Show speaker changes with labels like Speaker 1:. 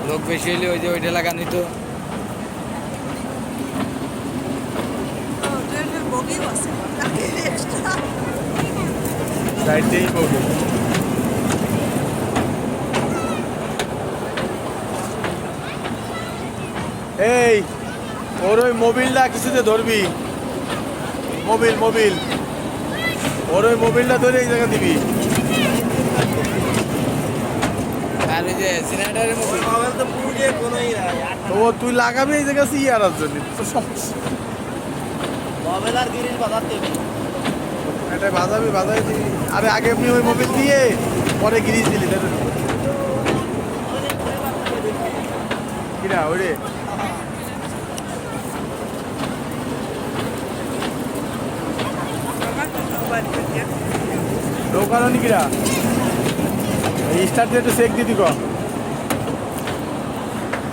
Speaker 1: লোক বেশি হইলে ওই যে ওইটা লাগানোই তো।
Speaker 2: সাইডেই বগি। এই ওর ওই মোবিলটা কিছুতে ধরবি, মোবিল মোবিল, ওর ওই মোবিলটা ধরে এই জায়গা দিবি।
Speaker 1: আর ওই যে সিলিন্ডারের মোবিল
Speaker 2: তো ও তুই লাগাবি এই জায়গা ইয়ার জন্য তো সমস্যা। এটা বাজাবি, বাজাবি দিবি। আরে আগে এমনি ওই মোবিল দিয়ে পরে গিরিজ দিলি কিরা ওই রে। নৌকা কিরা স্টার্ট দিয়ে একটু চেক দিতি ক।